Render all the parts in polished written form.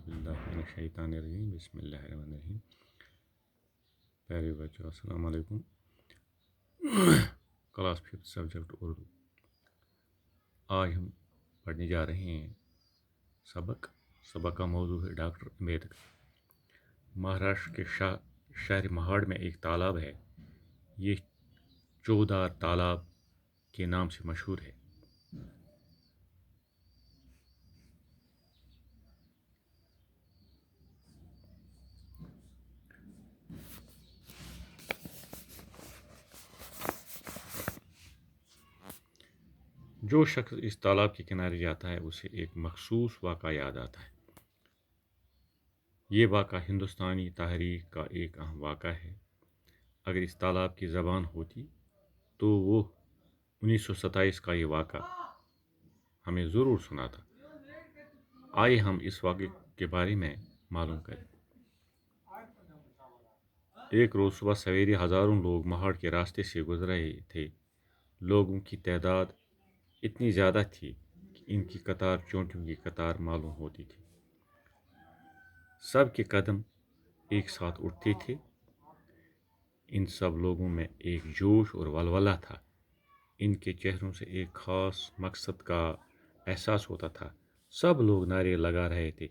बिल्लाहिमिनश्शैतानिर्रजीम बिस्मिल्लाहिर्रहमानिर्रहीम। प्यारे बच्चों अस्सलाम वालेकुम। Class 5 subject Urdu. आज हम पढ़ने जा रहे हैं सबक का मौजू है डॉक्टर अम्बेडकर। महाराष्ट्र के शहर महाड़ में एक तालाब है। ये चौदार तालाब के नाम से मशहूर है। जो शख्स इस तालाब के किनारे जाता है उसे एक मखसूस वाक़ा याद आता है। ये वाक़ा हिंदुस्तानी तारीख़ का एक अहम वाक़ा है। अगर इस तालाब की ज़बान होती तो वो 1927 का ये वाक़ा हमें ज़रूर सुनाता। आइए हम इस वाक़े के बारे में मालूम करें। एक रोज़ सुबह सवेरे हज़ारों लोग महाड़ के रास्ते से गुजर रहे थे। लोगों की तादाद इतनी ज़्यादा थी कि इनकी कतार चोंटियों की कतार मालूम होती थी। सब के कदम एक साथ उठते थे। इन सब लोगों में एक जोश और वलवला था। इनके चेहरों से एक ख़ास मकसद का एहसास होता था। सब लोग नारे लगा रहे थे,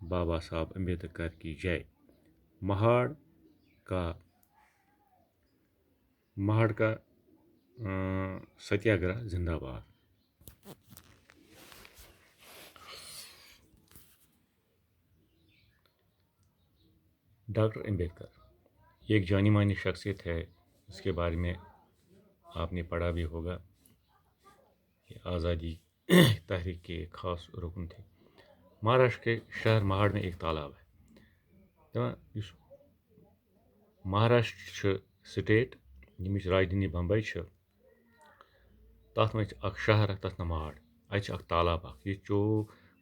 बाबा साहब अम्बेडकर की जय। महाड़ का सत्याग्रह जिंदाबाद। डॉक्टर अम्बेडकर एक जानी मानी शख्सियत है। इसके बारे में आपने पढ़ा भी होगा। ये आज़ादी तहरीक के एक ख़ास रुकन थे। महाराष्ट्र के शहर महाड़ में एक तालाब है। महाराष्ट्र स्टेट यमिच राजधानी बम्बई तथ मज अख शहर तथ महाड़ अख तालाब ये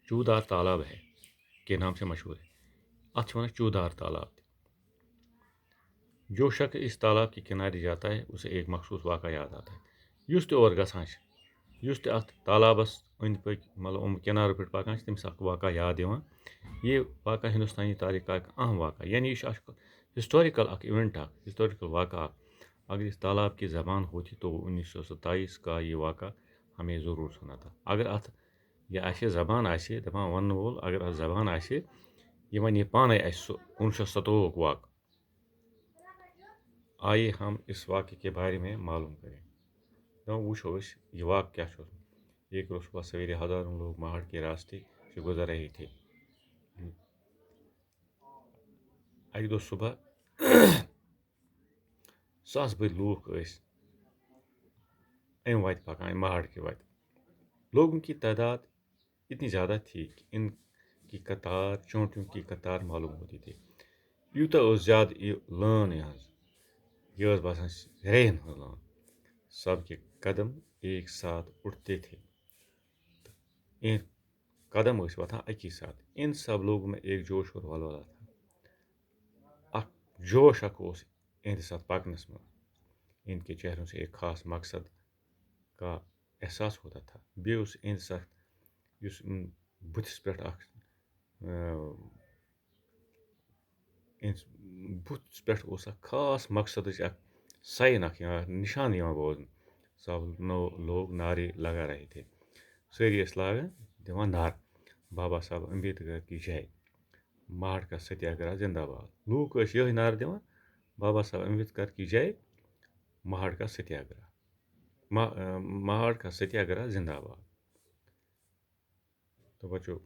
चूदार तालाब है के नाम से मशहूर है। अथ वन चूदार तालाब। जो शख्स इस तालाब के किनारे जाता है उसे एक मखसूस वाक़ा याद आता है। युस ते और गसान युस ते अथ तालाबस अंद पक मतलब किनारों पे पकान तमिस अख वाक़ा याद यवान। ये वाक़ा हिंदुस्तानी तारीख़ का एक अहम वाक़ा यानी यह हिस्टोरिकल अख इवेंट हिस्टोरिकल वाक़ा। अगर इस तालाब की ज़बान होती तो 1927 का ये वाक़ा हमें ज़रूर सुना था। अगर अथ यह ज़बान आसे दपान वन वोल अगर अथ ज़बान आसे ये वन पाने 1927 वाक़। आइए हम इस वाक़े के बारे में मालूम करें। तो वुचो यह वाक़ क्या। एक रोज़ सुबह सवेरे हज़ारों लोग महाड़ के रास्ते से गुजर रहे थे। अक दो सुबह सास बद लूख अम वत पकान महाड़ के वत। लोगों की तादाद इतनी ज़्यादा थी कि इनकी कतार चोंटियों की कतार मालूम होती थी। यूता ज़्यादा लान यह बसान रेन लान। सब के कदम एक साथ उठते थे। इन कदम वथान अकी साथ। इन सब लोगों में एक जोश और वलवला था। जोश इहंद साथ पकनस में। इनके चेहरों से एक ख़ास मकसद का एहसास होता था। बे इहंद साथ बुथस पे बुथस पे ख़ास मकसद साइन निशान बोजन। सब लोग नारे लगा रहे थे। सारी लागान दिवान नार बाबा साहब अम्बेडकर की जय। महाड़ का सत्याग्रह जिंदाबाद। लूक यह नार दिवान बाबा साहब अम्बेडकर की जय। महाड़ का सत्याग्रह जिंदाबाद। तो बच्चों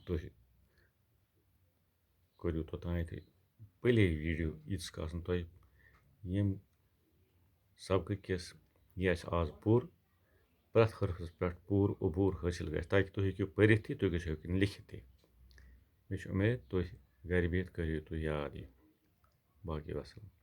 तुम करू तोतान प्ले वीडियो यीस कासन तुम यम सबक किस यह आज पूर प्रथ हरफस पे पूर अबूर हासिल गए ताकि तुम हेकु पढ़ित तुम गो लिखित मे उम्मीद तुम घर बिहित करियो तुम याद बाकी वसलम।